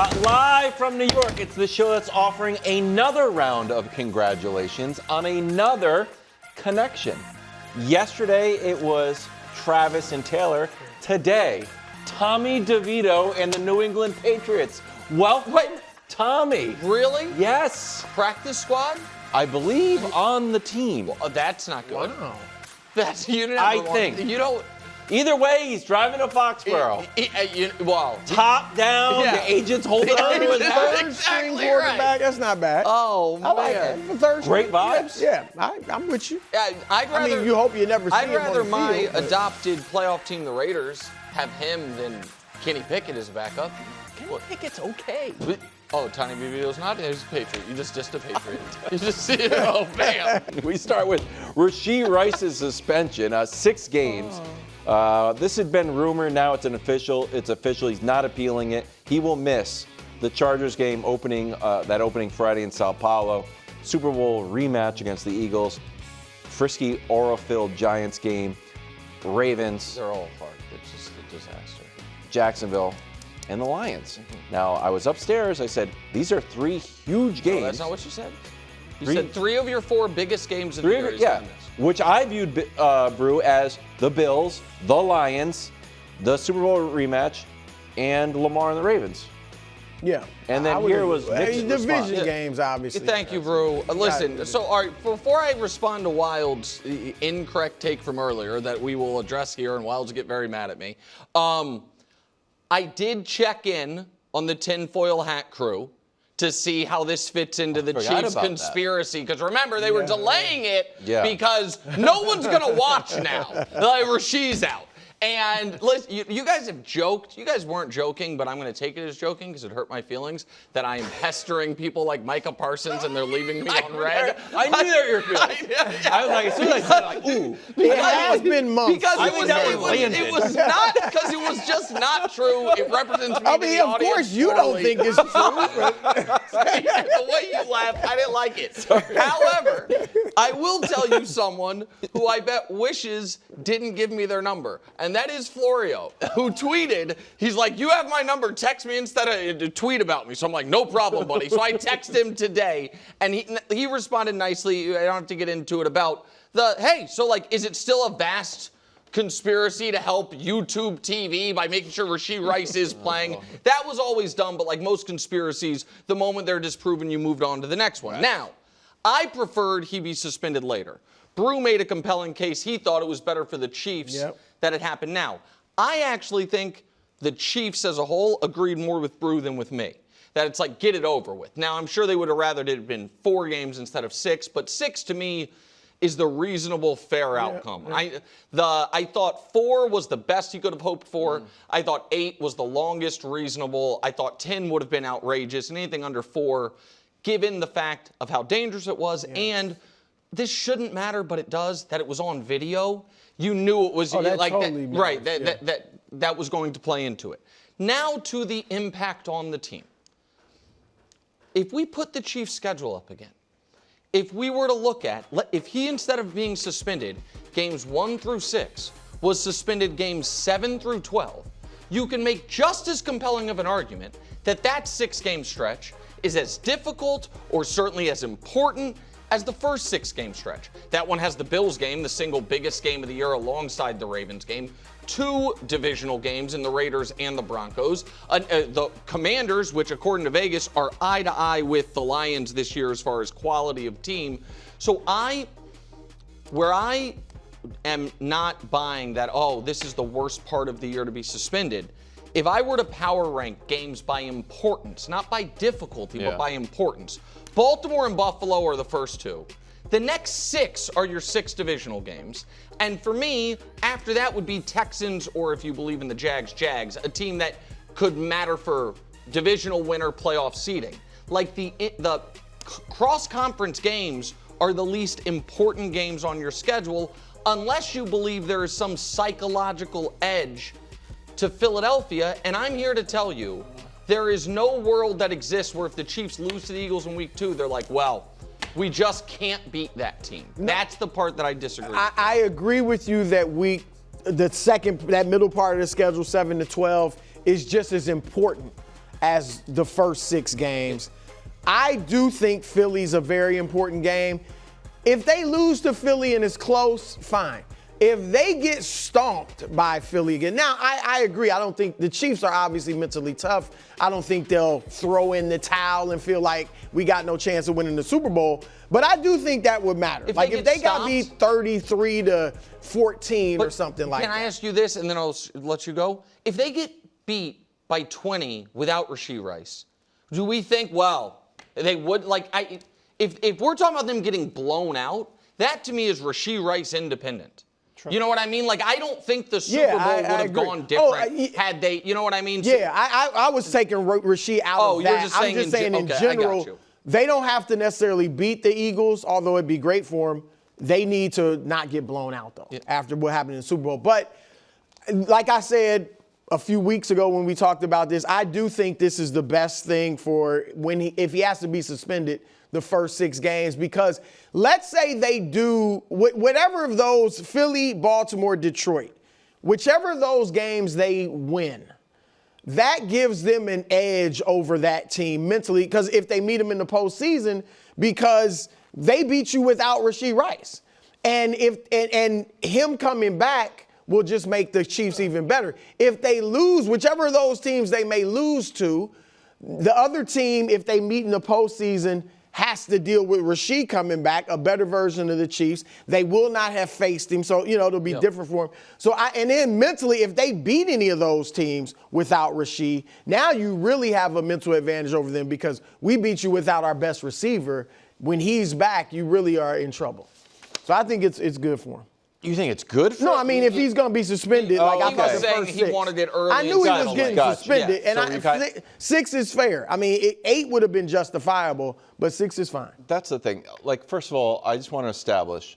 Live from New York, it's the show that's offering another round of congratulations on another connection. Yesterday, it was Travis and Taylor. Today, Tommy DeVito and the New England Patriots. Welcome, Tommy. Really? Yes. Practice squad? I believe on the team. Well, that's not good. Wow. That's I think. You don't. Either way, he's driving to Foxborough. Top down, Yeah. the agent's holding on to his Exactly Third string right. quarterback, that's not bad. Oh, I like man. that. Third Great string, vibes? Yeah, I'm with you. I'd rather, I mean, you hope you never see I'd him rather on the my field, but- adopted playoff team, the Raiders, have him than Kenny Pickett as a backup. Kenny Pickett's okay. Oh, Tony DeVito's not? He's a Patriot. You just a Patriot. You just see it. Oh, bam. We start with Rashee Rice's suspension, 6 games. This had been rumored. Now it's official. He's not appealing it. He will miss the Chargers game opening Friday in Sao Paulo. Super Bowl rematch against the Eagles. Frisky, aura-filled Giants game. Ravens. They're all hard. It's just a disaster. Jacksonville. And the Lions. Now, I was upstairs. I said, these are 3 huge games. No, that's not what you said. You said 3 of your 4 biggest games of the 3 year. of it, yeah. Which I viewed, Brew, as the Bills, the Lions, the Super Bowl rematch, and Lamar and the Ravens. Yeah. And then here was Nick's division response. games, obviously. Thank you, Brew. Listen, so all right, before I respond to Wild's incorrect take from earlier that we will address here, and Wild's get very mad at me, I did check in on the tinfoil hat crew to see how this fits into the Chiefs conspiracy. Because remember, they were delaying it because no one's going to watch now. Like, Rasheed's out. And listen, you guys have joked. You guys weren't joking, but I'm going to take it as joking because it hurt my feelings that I am pestering people like Micah Parsons and they're leaving me on red. I knew that were your feelings. I was like, as soon as I said it, like, ooh. It has been months. Because it was not, because it was just not true. It represents me. I mean, of course you don't think it's true. The way you laughed, I didn't like it. However, I will tell you someone who I bet wishes didn't give me their number. And that is Florio, who tweeted, he's like, you have my number, text me instead of tweet about me. So I'm like, no problem, buddy. So I text him today, and he responded nicely, I don't have to get into it, about hey, so like, is it still a vast conspiracy to help YouTube TV by making sure Rashee Rice is playing? That was always done, but like most conspiracies, the moment they're disproven, you moved on to the next one. Right. Now, I preferred he be suspended later. Brew made a compelling case. He thought it was better for the Chiefs that it happened now. I actually think the Chiefs as a whole agreed more with Brew than with me. That it's like, get it over with. Now, I'm sure they would have rather it had been 4 games instead of 6, but 6 to me is the reasonable, fair outcome. I thought 4 was the best he could have hoped for. I thought 8 was the longest reasonable. I thought 10 would have been outrageous, and anything under 4, given the fact of how dangerous it was, and this shouldn't matter, but it does, that it was on video. You knew it was like totally that, right, that was going to play into it. Now to the impact on the team. If we put the Chiefs' schedule up again, if we were to look at, if he, instead of being suspended games 1 through 6, was suspended games 7 through 12, you can make just as compelling of an argument that that 6-game stretch is as difficult or certainly as important as the first 6-game stretch. That one has the Bills game, the single biggest game of the year alongside the Ravens game, 2 divisional games in the Raiders and the Broncos. The Commanders, which according to Vegas are eye to eye with the Lions this year as far as quality of team. So where I am not buying that, oh, this is the worst part of the year to be suspended. If I were to power rank games by importance, not by difficulty, but by importance, Baltimore and Buffalo are the first 2. The next 6 are your 6 divisional games. And for me, after that would be Texans, or if you believe in the Jags, a team that could matter for divisional winner playoff seeding. Like the cross-conference games are the least important games on your schedule, unless you believe there is some psychological edge to Philadelphia. And I'm here to tell you, there is no world that exists where if the Chiefs lose to the Eagles in week 2, they're like, well, we just can't beat that team. No. That's the part that I disagree with. I agree with you that that middle part of the schedule, 7 to 12, is just as important as the first 6 games. I do think Philly's a very important game. If they lose to Philly and it's close, fine. If they get stomped by Philly again, now I agree. I don't think the Chiefs are obviously mentally tough. I don't think they'll throw in the towel and feel like we got no chance of winning the Super Bowl. But I do think that would matter. If they got beat 33-14 or something like that. Can I ask you this, and then I'll let you go? If they get beat by 20 without Rashee Rice, do we think, well, they would if we're talking about them getting blown out, that to me is Rashee Rice independent. You know what I mean? Like, I don't think the Super Bowl would have gone different had they, you know what I mean? Yeah, I was taking Rashee out of that. I'm just saying in general, they don't have to necessarily beat the Eagles, although it'd be great for them. They need to not get blown out, though, after what happened in the Super Bowl. But like I said a few weeks ago when we talked about this, I do think this is the best thing for if he has to be suspended the first 6 games, because let's say they do whatever of those, Philly, Baltimore, Detroit, whichever of those games they win, that gives them an edge over that team mentally, because if they meet them in the postseason, because they beat you without Rashee Rice. And and him coming back will just make the Chiefs even better. If they lose, whichever of those teams they may lose to, the other team, if they meet in the postseason, has to deal with Rashee coming back, a better version of the Chiefs. They will not have faced him, so, it'll be different for him. So, and then mentally, if they beat any of those teams without Rashee, now you really have a mental advantage over them, because we beat you without our best receiver. When he's back, you really are in trouble. So I think it's good for him. You think it's good for him? No, I mean, if he's going to be suspended, I thought the first 6. He wanted it early. I knew he was getting suspended, and 6 is fair. I mean, 8 would have been justifiable, but 6 is fine. That's the thing. Like, first of all, I just want to establish,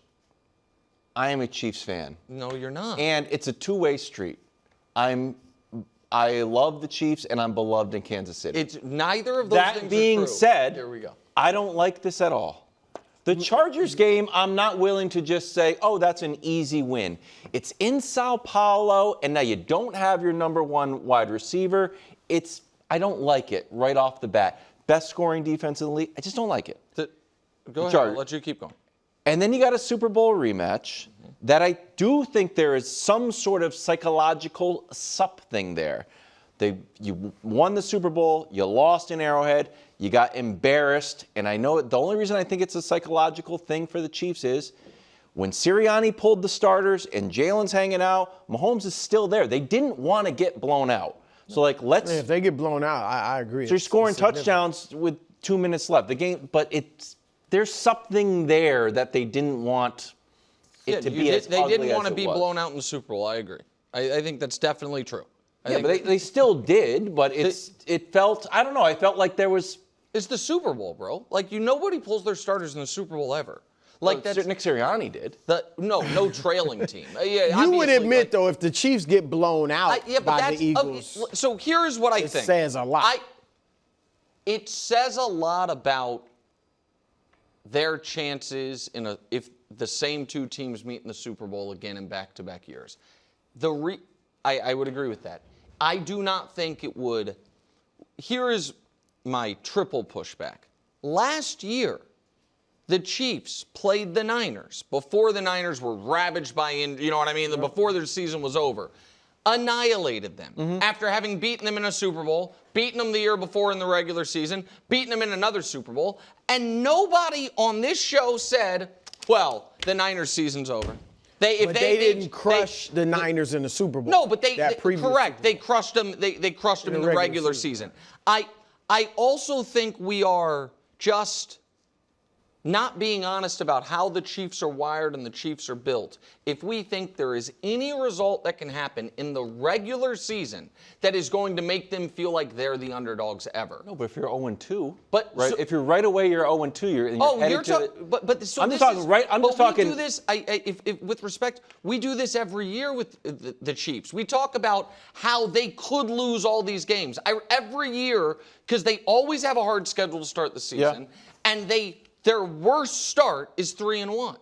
I am a Chiefs fan. No, you're not. And it's a two-way street. I love the Chiefs, and I'm beloved in Kansas City. It's neither of those things are true. That being said, here we go. I don't like this at all. The Chargers game, I'm not willing to just say, oh, that's an easy win. It's in Sao Paulo, and now you don't have your number 1 wide receiver. I don't like it right off the bat. Best scoring defense in the league. I just don't like it. Go ahead. I'll let you keep going. And then you got a Super Bowl rematch that I do think there is some sort of psychological something there. You won the Super Bowl, you lost in Arrowhead, you got embarrassed, and I know the only reason I think it's a psychological thing for the Chiefs is when Sirianni pulled the starters and Jalen's hanging out, Mahomes is still there. They didn't want to get blown out. So, if they get blown out, I agree. So you're scoring touchdowns with 2 minutes left. The game, but there's something there that they didn't want it to be as ugly as it was. They didn't want to be blown out in the Super Bowl. I agree. I think that's definitely true. But they still did, but it felt, I don't know, I felt like there was... It's the Super Bowl, bro. Nobody pulls their starters in the Super Bowl ever. That's Nick Sirianni did. No trailing team. You would admit, though, if the Chiefs get blown out by the Eagles... so here's what I think. It says a lot. It says a lot about their chances if the same 2 teams meet in the Super Bowl again in back-to-back years. I would agree with that. I do not think it would. Here is my triple pushback. Last year, the Chiefs played the Niners before the Niners were ravaged by, before their season was over. Annihilated them after having beaten them in a Super Bowl, beaten them the year before in the regular season, beaten them in another Super Bowl, and nobody on this show said, well, the Niners seas's over. They didn't crush the Niners in the Super Bowl. No, but correct. They crushed them. They crushed them in the regular season. I also think we are just not being honest about how the Chiefs are wired and the Chiefs are built. If we think there is any result that can happen in the regular season that is going to make them feel like they're the underdogs ever. No, but if you're 0-2, right? If you're right away, you're 0-2. You're talking. I'm just talking. Right. I'm just talking. We do this. With respect, we do this every year with the Chiefs. We talk about how they could lose all these games every year because they always have a hard schedule to start the season, and their worst start is 3-1.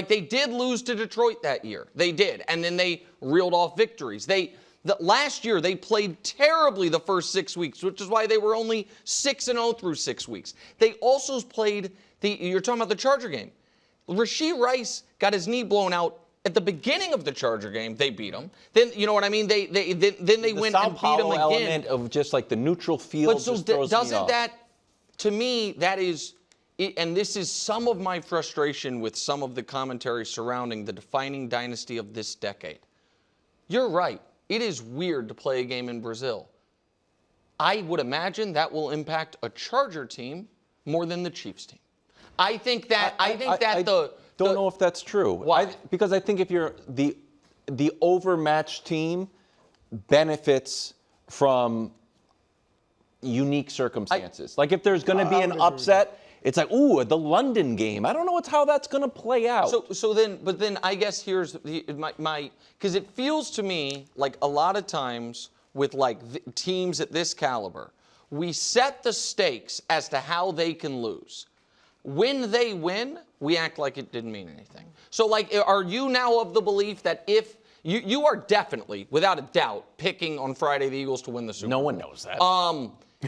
They did lose to Detroit that year. They did. And then they reeled off victories. Last year, they played terribly the first 6 weeks, which is why they were only 6-0 through 6 weeks. They also played you're talking about the Charger game. Rashee Rice got his knee blown out at the beginning of the Charger game. They beat him. Then, you know what I mean? Then they went and beat him again. Element of just like the neutral field. But so doesn't that, to me, that is, and this is some of my frustration with some of the commentary surrounding the defining dynasty of this decade. You're right. It is weird to play a game in Brazil. I would imagine that will impact a Charger team more than the Chiefs team. I think that don't know if that's true. Why? Because I think if you're the overmatched team benefits from unique circumstances. Like if there's going to be an upset, it's like, ooh, the London game. I don't know how that's going to play out. But then I guess here's because it feels to me like a lot of times with like teams at this caliber, we set the stakes as to how they can lose. When they win, we act like it didn't mean anything. So like, are you now of the belief that if you are definitely, without a doubt, picking on Friday the Eagles to win the Super Bowl? No one knows that.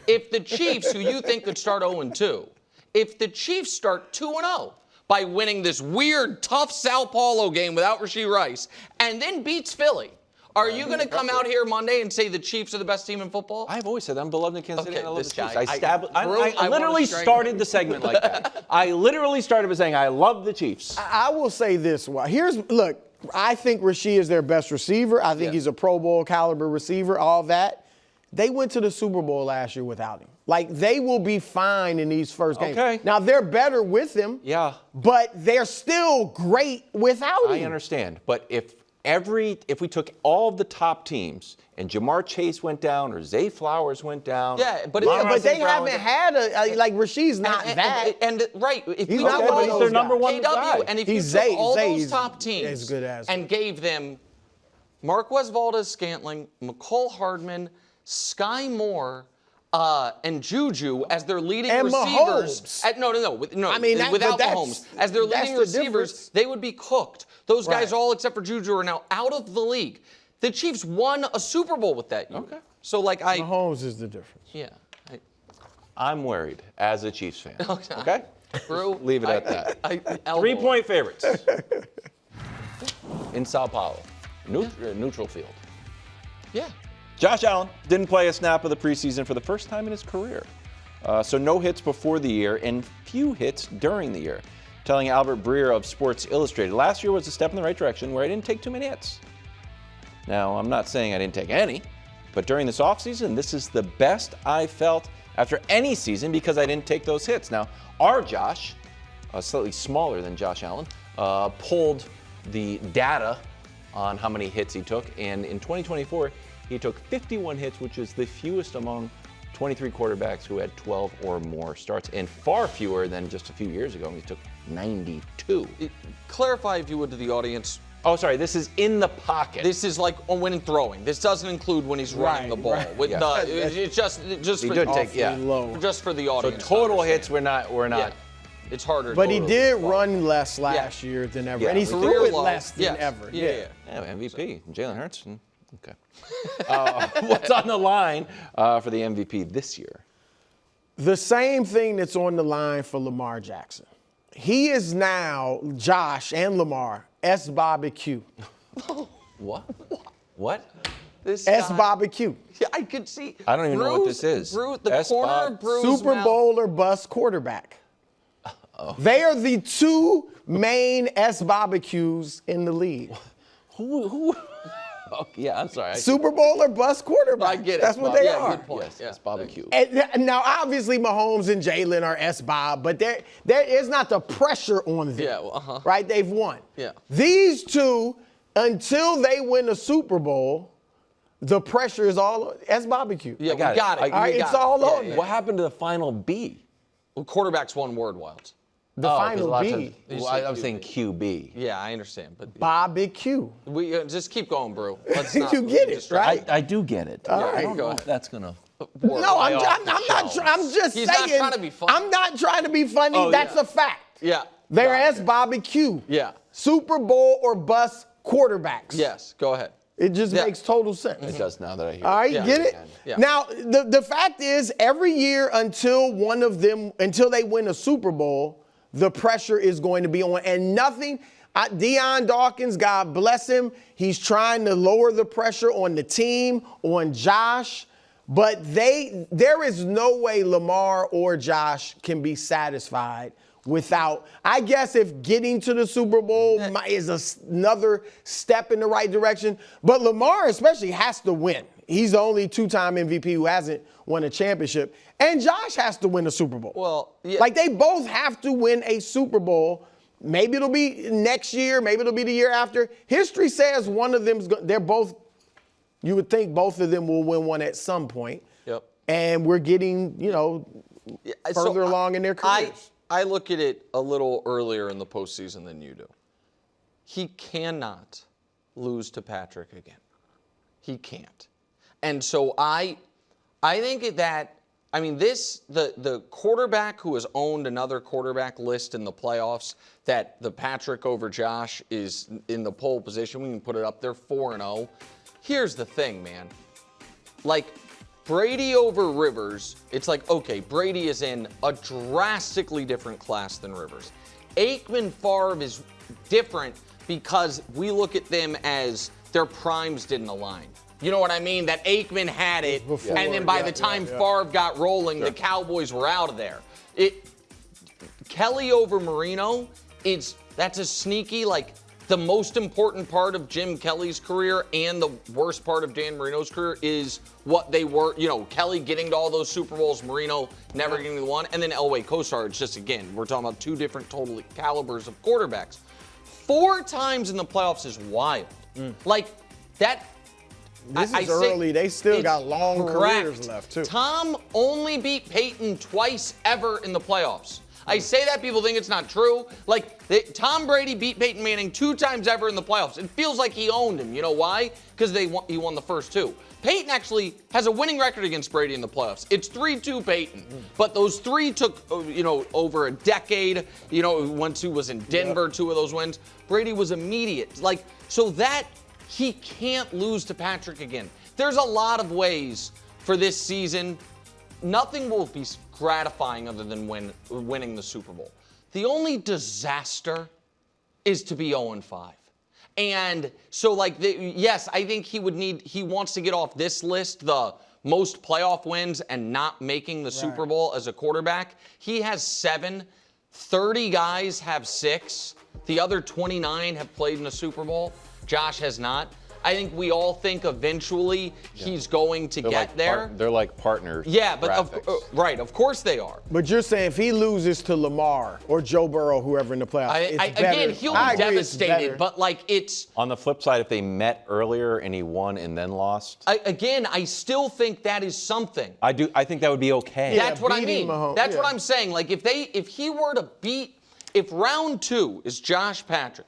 If the Chiefs, who you think could start 0-2, if the Chiefs start 2-0 by winning this weird, tough Sao Paulo game without Rashee Rice, and then beats Philly, are you going to come out here Monday and say the Chiefs are the best team in football? I've always said I'm beloved in Kansas City and I love the Chiefs. I I literally started the segment like that. I literally started by saying I love the Chiefs. I will say this. Look, I think Rashee is their best receiver. I think he's a Pro Bowl caliber receiver, all that. They went to the Super Bowl last year without him. Like, they will be fine in these first games. Okay. Now, they're better with him. Yeah. But they're still great without him. I understand. But if we took all of the top teams and Jamar Chase went down or Zay Flowers went down. Yeah, but they haven't had like Rasheed's not that. Right. If he's we not one of those their number one KW, guy. and if he's you took Zay, all those he's top teams as good as and gave them Marquez Valdes-Scantling, McCole Hardman, Sky Moore, and Juju as their leading and receivers. Mahomes. I mean, without Mahomes. As their leading receivers, they would be cooked. Those guys, all except for Juju, are now out of the league. The Chiefs won a Super Bowl with that year. Okay. So, Mahomes is the difference. Yeah. I'm worried as a Chiefs fan. Okay? Brew, Leave it at that. 3-point favorites in Sao Paulo. Neutral field. Yeah. Josh Allen didn't play a snap of the preseason for the first time in his career. So no hits before the year and few hits during the year. Telling Albert Breer of Sports Illustrated, last year was a step in the right direction where I didn't take too many hits. Now, I'm not saying I didn't take any, but during this offseason, this is the best I felt after any season because I didn't take those hits. Now, our Josh, slightly smaller than Josh Allen, pulled the data on how many hits he took, and in 2024, he took 51 hits, which is the fewest among 23 quarterbacks who had 12 or more starts, and far fewer than just a few years ago when he took 92. Clarify, if you would, to the audience. Oh, sorry, this is in the pocket. This is like when throwing. This doesn't include when he's running the ball. Right. With it's just He for did take, just for the So audience. total hits, we're not. Yeah. It's harder. But he to did run less last year than ever. Yeah, and he career threw it low. less than ever. Yeah. MVP, Jalen Hurts. Okay. What's on the line for the MVP this year? The same thing that's on the line for Lamar Jackson. He is now, Josh and Lamar, S.B.o.B. What? What? This S.B.o.B. Yeah, I could see. I don't even know what this is. The corner of Brew's Super mouth. Bowl or bust quarterback. They are the two main S.B.o.B.Qs in the league. Who? Oh, yeah, I'm sorry. Super Bowl or bust quarterback. I get it. That's what they are. Good point. Yes, barbecue. And now, obviously, Mahomes and Jalen are S.B.o.B., but there is not the pressure on them. Yeah, Right? They've won. Yeah. These two, until they win the Super Bowl, the pressure is all S.B.o.B.Q. Yeah, I got we got it. it. All right, it's all on there. What happened to the final B? Well, quarterback's one word, Wilds. The final B. I was saying QB. Yeah, I understand, but Barbecue. we just keep going, Brew. Let's not You get it, distract. right? I do get it. All I right, don't go know ahead. if that's gonna. No, I'm not. I'm just He's saying. not trying to be funny. I'm not trying to be funny. Oh, That's yeah. a fact. Yeah. They're Gotcha. S.B.o.B.Q. Yeah. Super Bowl or bust quarterbacks. Yes. Go ahead. It just makes total sense. It does now that I hear it. All right, get it? Yeah. Now, the fact is, every year until they win a Super Bowl, the pressure is going to be on. And nothing, Deion Dawkins, God bless him, he's trying to lower the pressure on the team, on Josh. But there is no way Lamar or Josh can be satisfied without, I guess, if getting to the Super Bowl is another step in the right direction. But Lamar especially has to win. He's the only two-time MVP who hasn't won a championship. And Josh has to win a Super Bowl. Well, yeah. Like, they both have to win a Super Bowl. Maybe it'll be next year. Maybe it'll be the year after. History says one of them's they're both. You would think both of them will win one at some point. Yep. And we're getting, further along in their careers. I look at it a little earlier in the postseason than you do. He cannot lose to Patrick again. He can't. And so I think that, the quarterback who has owned another quarterback list in the playoffs, that the Patrick over Josh is in the pole position. We can put it up there, 4-0. Here's the thing, man. Like, Brady over Rivers, it's like, okay, Brady is in a drastically different class than Rivers. Aikman Favre is different because we look at them as their primes didn't align. You know what I mean? That Aikman had it, before, and then by the time Favre got rolling, the Cowboys were out of there. Kelly over Marino, that's a sneaky, the most important part of Jim Kelly's career and the worst part of Dan Marino's career is what they were, Kelly getting to all those Super Bowls, Marino never getting to the one, and then Elway Kosar, it's just, again, we're talking about two different total calibers of quarterbacks. 4 times in the playoffs is wild. This is early. They still got long careers left, too. Tom only beat Peyton twice ever in the playoffs. I say that, people think it's not true. Tom Brady beat Peyton Manning 2 times ever in the playoffs. It feels like he owned him. You know why? Because he won the first 2. Peyton actually has a winning record against Brady in the playoffs. It's 3-2 Peyton. But those 3 took, over a decade. Once he was in Denver, 2 of those wins. Brady was immediate. So that he can't lose to Patrick again. There's a lot of ways for this season. Nothing will be gratifying other than winning the Super Bowl. The only disaster is to be 0-5. And so, yes, I think he wants to get off this list, the most playoff wins and not making the Super Bowl as a quarterback. He has 7. 30 guys have 6. The other 29 have played in a Super Bowl. Josh has not. I think we all think eventually he's going to get there. They're like partners. Yeah, but of course they are. But you're saying if he loses to Lamar or Joe Burrow, whoever in the playoffs, again, he'll be devastated. But it's on the flip side, if they met earlier and he won and then lost. I still think that is something. I think that would be okay. That's what I mean. That's what I'm saying. If he were to if round 2 is Josh Patrick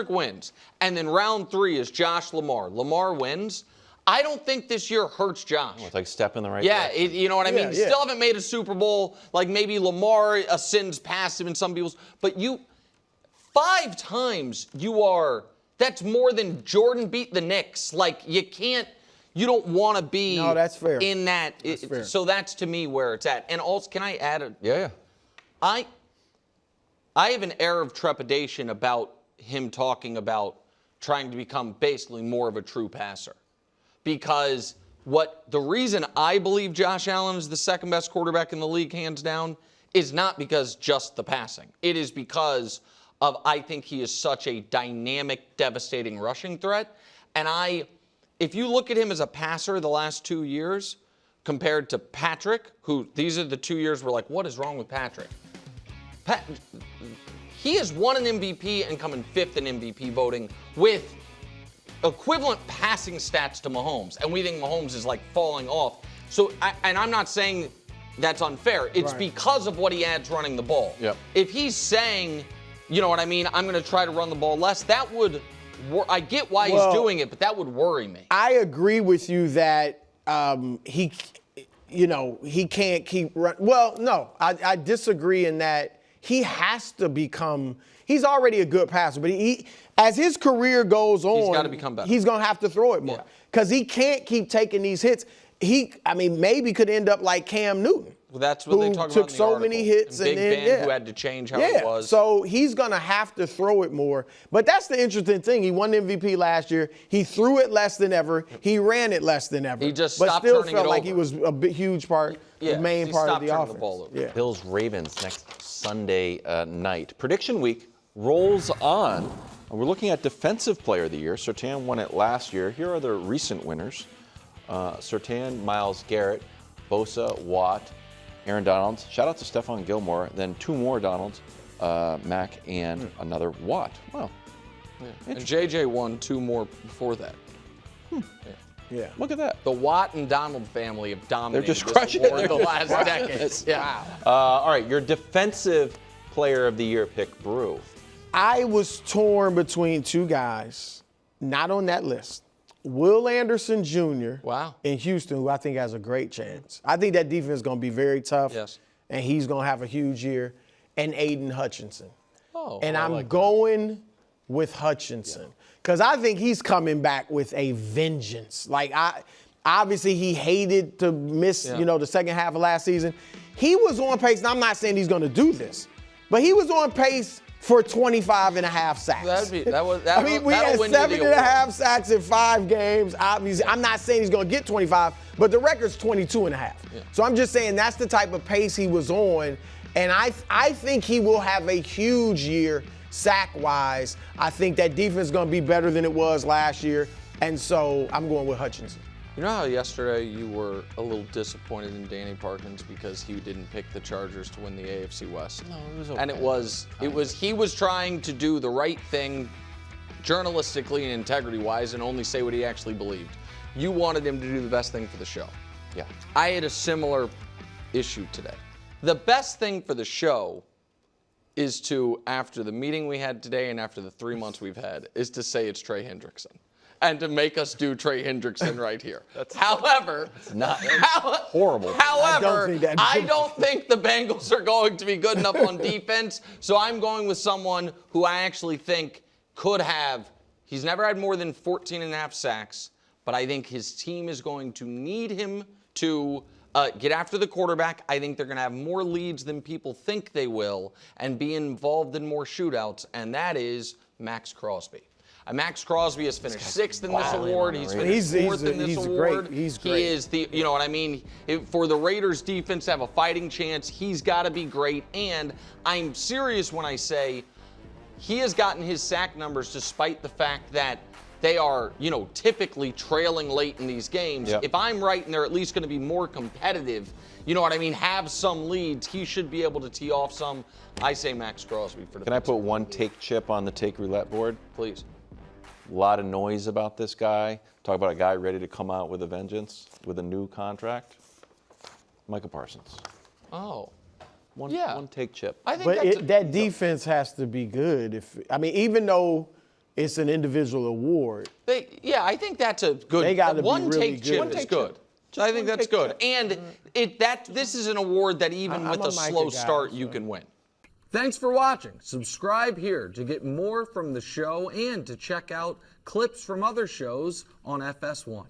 wins, and then round 3 is Josh Lamar wins, I don't think this year hurts Josh. It's like step in the right direction. You know what I mean? You still haven't made a Super Bowl, maybe Lamar ascends past him in some people's, but 5 times that's more than Jordan beat the Knicks. You don't want to be that's fair. In that. Fair. So that's to me where it's at. And also, can I add Yeah. I have an air of trepidation about him talking about trying to become basically more of a true passer. Because the reason I believe Josh Allen is the second best quarterback in the league, hands down, is not because just the passing. It is because I think he is such a dynamic, devastating rushing threat. And if you look at him as a passer the last 2 years compared to Patrick, who these are the 2 years we're like, what is wrong with Patrick? He has won an MVP and come in 5th in MVP voting with equivalent passing stats to Mahomes. And we think Mahomes is falling off. So, and I'm not saying that's unfair. It's because of what he adds running the ball. Yep. If he's saying, you know what I mean, I'm going to try to run the ball less, that would, I get why he's doing it, but that would worry me. I agree with you that he can't keep running. Well, no, I disagree in that he has to become. He's already a good passer, but as his career goes on, he's got to become better. He's going to have to throw it more because he can't keep taking these hits. Maybe could end up like Cam Newton. Well, that's what they talk about took in the so article. many hits and and Big then Ben who had to change how it was. So he's gonna have to throw it more. But that's the interesting thing. He won the MVP last year. He threw it less than ever. He ran it less than ever. He just but stopped still turning felt it like over. he was a huge part, the main part of the offense. The ball over. Yeah. Bills Ravens next Sunday night. Prediction week rolls on. And we're looking at Defensive Player of the Year. Surtain won it last year. Here are the recent winners: Surtain, Myles Garrett, Bosa, Watt, Aaron Donald. Shout out to Stephon Gilmore. Then two more Donalds, Mack, and another Watt. Wow. Yeah. And JJ won two more before that. Yeah. Look at that. The Watt and Donald family have dominated They're just crushing it. the last decade. Yeah. All right, your Defensive Player of the Year pick, Brew. I was torn between two guys, not on that list. Will Anderson Jr. in Houston, who I think has a great chance. I think that defense is going to be very tough. Yes. And he's going to have a huge year. And Aiden Hutchinson. Oh, and I'm going with Hutchinson because I think he's coming back with a vengeance. Obviously he hated to miss, the second half of last season. He was on pace, and I'm not saying he's going to do this, but he was on pace for 25.5 sacks. We had 7.5 sacks in 5 games. Obviously, I'm not saying he's going to get 25, but the record's 22.5. Yeah. So I'm just saying that's the type of pace he was on, and I think he will have a huge year sack-wise. I think that defense is going to be better than it was last year, and so I'm going with Hutchinson. You know how yesterday you were a little disappointed in Danny Parkins because he didn't pick the Chargers to win the AFC West? No, it was okay. And he was trying to do the right thing journalistically and integrity-wise and only say what he actually believed. You wanted him to do the best thing for the show. Yeah. I had a similar issue today. The best thing for the show is to, after the meeting we had today and after the 3 months we've had, is to say it's Trey Hendrickson. And to make us do Trey Hendrickson right here. However, horrible. However, I don't think the Bengals are going to be good enough on defense. So I'm going with someone who I actually think could have. He's never had more than 14.5 sacks, but I think his team is going to need him to get after the quarterback. I think they're going to have more leads than people think they will and be involved in more shootouts, and that is Max Crosby. Max Crosby has finished 6th in this award. He's finished 4th in this award. He's great. He is for the Raiders defense to have a fighting chance, he's got to be great. And I'm serious when I say he has gotten his sack numbers despite the fact that they are, typically trailing late in these games. Yep. If I'm right and they're at least going to be more competitive, have some leads, he should be able to tee off some. I say Max Crosby for the Can I put one take chip on the take roulette board? Please. A lot of noise about this guy. Talk about a guy ready to come out with a vengeance, with a new contract. Micah Parsons. Oh. One take chip. I think that defense has to be good. Even though it's an individual award. I think that's a good. They got to be one really take chip is good. I think that's good. And this is an award that even with a slow start you can win. Thanks for watching. Subscribe here to get more from the show and to check out clips from other shows on FS1.